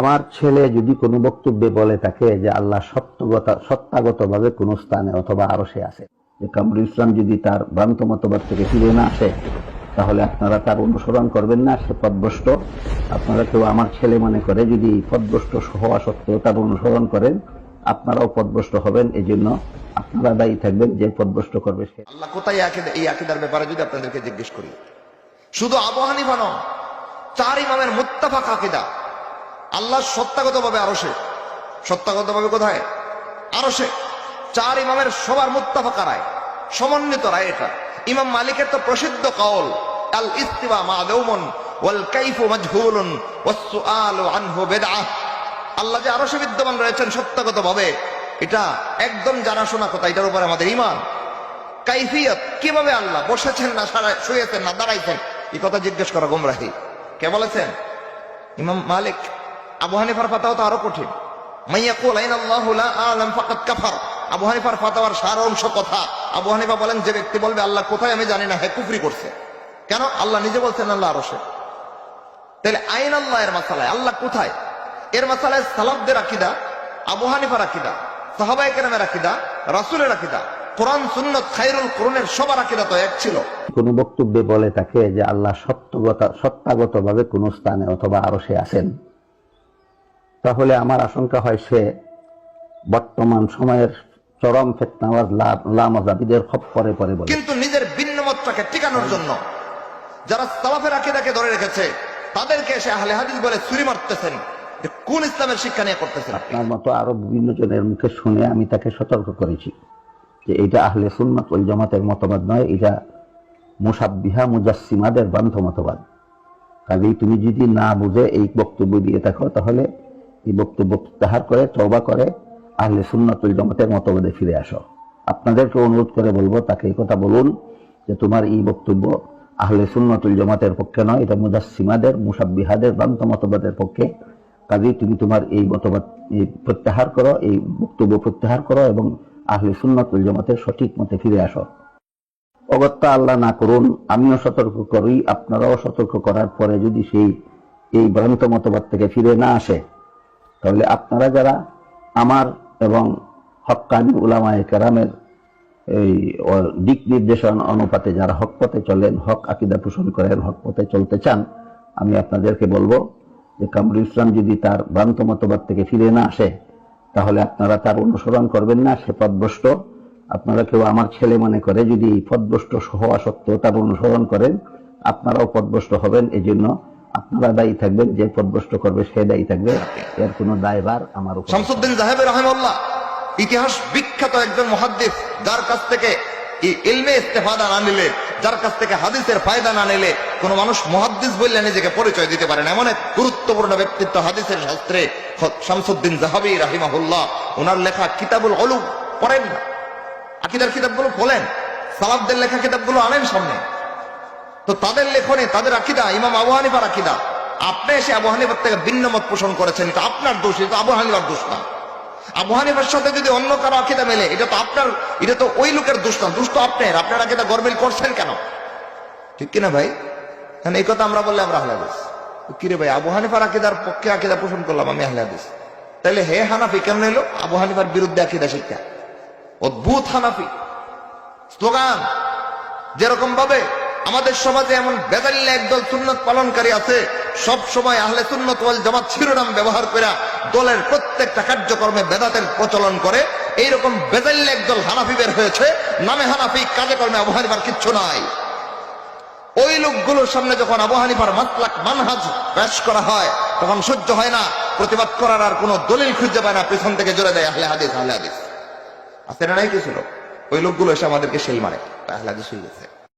আমার ছেলে যদি কোনো বক্তব্যে বলে থাকে যে আল্লাহ সত্তাগতভাবে কোন স্থানে অথবা আরশে আছে, যে কামরুল ইসলাম যদি তার ভ্রান্ত মতবাদ থেকে ফিরে না আসে, তাহলে আপনারা তার অনুসরণ করবেন না, সে পথভ্রষ্ট। আপনারা কেউ আমার ছেলে মনে করে যদি পথভ্রষ্ট হওয়া সত্ত্বেও তার অনুসরণ করেন, আপনারাও পথভ্রষ্ট হবেন। এই জন্য আপনারা দায়ী থাকবেন, যে পথভ্রষ্ট করবে সে। আল্লাহ কোথায় এই আকীদার ব্যাপারে যদি আপনাদেরকে জিজ্ঞেস করি, শুধু আবু হানিফা নন, 4 ইমামের মুত্তাফাক আকীদা আল্লাহ সত্তাগতভাবে আরশে। সত্তাগতভাবে কোথায়? আরশে। 4 ইমামের সবার মুত্তাফাক রায়, সমন্বিত রায় এটা। ইমাম মালিকের তো প্রসিদ্ধ কাউল, আল ইস্তিওয়া মা'লুমুন ওয়াল কাইফু মাজহুলুন ওয়াস সুআলু আনহু বিদআহ। আল্লাহ যে আরশে বিদ্যমান রয়েছেন সত্তাগতভাবে, এটা একদম জানাশোনা কথা, এটার উপর আমাদের ঈমান। কাইফিয়ত, কিভাবে আল্লাহ বসেছেন না শুয়েছেন না দাঁড়াইছেন, এই কথা জিজ্ঞেস করা গোমরাহি। কে বলেছেন? ইমাম মালিক। আবু হানিফার ফাতাওয়া তো আরো কঠিন। মাইয়াকুল আইনাল্লাহু লা আ'লাম ফাকাদ কাফার। আবু হানিফার ফাতাওয়ার সার অংশ কথা। আবু হানিফা বলেন, যে ব্যক্তি বলবে আল্লাহ কোথায় আমি জানি না, হে কুফরি করছে। কেন? আল্লাহ নিজে বলছেন আল্লাহ আরশে। তাহলে আইন আল্লাহ এর মাসালায় আল্লাহ কোথায়, এর মাসালায় সালাফদের আকীদা, আবু হানিফার আকীদা, সাহাবায়ে কেরামের আকীদা, রাসূলের আকীদা, কোরআন সুন্নাত খায়রুল কুরআনের সবার আকীদা তো এক ছিল। কোন বক্তব্যে বলে থাকে যে আল্লাহ সত্তাগতভাবে কোন স্থানে অথবা আরশে আছেন, তাহলে আমার আশঙ্কা হয় সে বর্তমান সময়ের চরম ফিতনাওয়াজ লামাযাবিদের খপ্পরে পড়ে বলে। কিন্তু নিজের ভিন্নমতটাকে টিকানোর জন্য যারা সালাফের আকীদাকে ধরে রেখেছে, তাদেরকে এসে আহলে হাদিস বলে ছুরি মারতেছেন। কোন ইসলামের শিক্ষা নিয়ে করতেছেন? আপনার মতো আরো বিভিন্ন জনের মুখে শুনে আমি তাকে সতর্ক করেছি যে এটা আহলে সুন্নাত ওয়াল জামাতের মতবাদ নয়, এটা মুশাব্বিহা মুজাসসিমাদের ভ্রান্ত মতবাদ। কাজেই তুমি যদি না বুঝে এই বক্তব্য দিয়ে থাকো, তাহলে এই বক্তব্য প্রত্যাহার করে তওবা করে আহলে সুন্নাত ওয়াল জামাতের মতবাদে ফিরে আসো। আপনাদেরকে অনুরোধ করে বলবো, তাকে এই কথা বলুন যে তোমার এই বক্তব্য আহলে সুন্নাত ওয়াল জামাতের পক্ষে নয়, এটা মুজাসসিমাদের মুশাব্বিহাদের ভ্রান্ত মতবাদের পক্ষে। কাজেই তুমি তোমার এই মতবাদ প্রত্যাহার করো, এই বক্তব্য প্রত্যাহার করো এবং আহলে সুন্নাত ওয়াল জামাতের সঠিক মতে ফিরে আসো। অগত্যা আল্লাহ না করুন, আমিও সতর্ক করি, আপনারাও সতর্ক করার পরে যদি এই ভ্রান্ত মতবাদ থেকে ফিরে না আসে, তাহলে আপনারা যারা আমার এবং হক্কানি উলামায়ে কেরামের এই দিক নির্দেশন অনুপাতে যারা হক পথে চলেন, হক আকীদা পোষণ করেন, হক পথে চলতে চান, আমি আপনাদেরকে বলবো যে কামরুল ইসলাম যদি তার ভ্রান্ত মতবাদ থেকে ফিরে না আসে, তাহলে আপনারা তার অনুসরণ করবেন না, সে পথভ্রষ্ট। আপনারা কেউ আমার ছেলে মনে করে যদি পথভ্রষ্ট হওয়া সত্ত্বেও তার অনুসরণ করেন, আপনারাও পথভ্রষ্ট হবেন। এই জন্য আপনারা দায়ী থাকবেন, যে পথভ্রষ্ট করবে সে দায়ী থাকবে, এর কোনো দায়ভার আমার উপর। শামসুদ্দিন যাহাবী রাহিমাহুল্লাহ ইতিহাস বিখ্যাত একজন মুহাদ্দিস, যার কাছ থেকে ইলমে ইস্তেফাদা না নিলে, যার কাছ থেকে হাদিসের ফায়দা না নিলে কোন মানুষ মুহাদ্দিস বললে নিজেকে পরিচয় দিতে পারে না। এমন এক গুরুত্বপূর্ণ ব্যক্তিত্ব হাদিসের শাস্ত্রে শামসুদ্দিন যাহাবী রাহিমাহুল্লাহ। ওনার লেখা কিতাবুল উলুম পড়েন না, আকীদার কিতাবগুলো খোলেন, সালাফদের লেখা কিতাবগুলো আনেন সামনে। তো তাদের লেখনে তাদের আকীদা ইমাম আবু হানিফার আকীদা। আপনি এসে আবু হানিফার থেকে ভিন্ন মত পোষণ করেছেন, এটা আপনার দোষ, এটা আবু হানিফার দোষ না। আবু হানিফার সাথে যদি অন্য কারো আকীদা মেলে, এটা তো আপনার, এটা তো ওই লোকের দোষ না, দোষ তো আপনার। আপনার আকীদা গরমিল করছেন কেন? ঠিক কিনা ভাই? এই কথা আমরা বললে আমরা আহলে হাদিস। কিরে ভাই, আবু হানিফার আকীদার পক্ষে আকীদা পোষণ করলাম আমি আহলে হাদিস, তাইলে হে হানাফি কেন এলো আবু হানিফার বিরুদ্ধে আকীদা শিক্ষা? অদ্ভুত হানাফি স্লোগান। যেরকম ভাবে আমাদের সমাজে এমন বেদাল্লা একদল সুন্নাত পালনকারী আছে, সব সময় আহলে সুন্নাত ওয়াল জামাত শিরোনাম ব্যবহার করে দলের প্রত্যেকটা কার্যক্রমে বেদাতের প্রচলন করে, এইরকম বেদাল্লা একদল হানাফি বের হয়েছে, নামে হানাফি, কাজে কর্মে আবু হানিফার কিচ্ছু নাই। ওই লোকগুলোর সামনে যখন আবু হানিফার মাসলাক মানহাজ পেশ করা হয়, তখন সহ্য হয় না, প্রতিবাদ করার আর কোনো দলিল খুঁজে পায় না, পিছন থেকে জোরে দেয় আহলে হাদিস আহলে হাদিস। আছে না নাই কিছু লোক, ওই লোকগুলো এসে আমাদেরকে সেই মানে আহলে হাদিস হয়ে গেছে।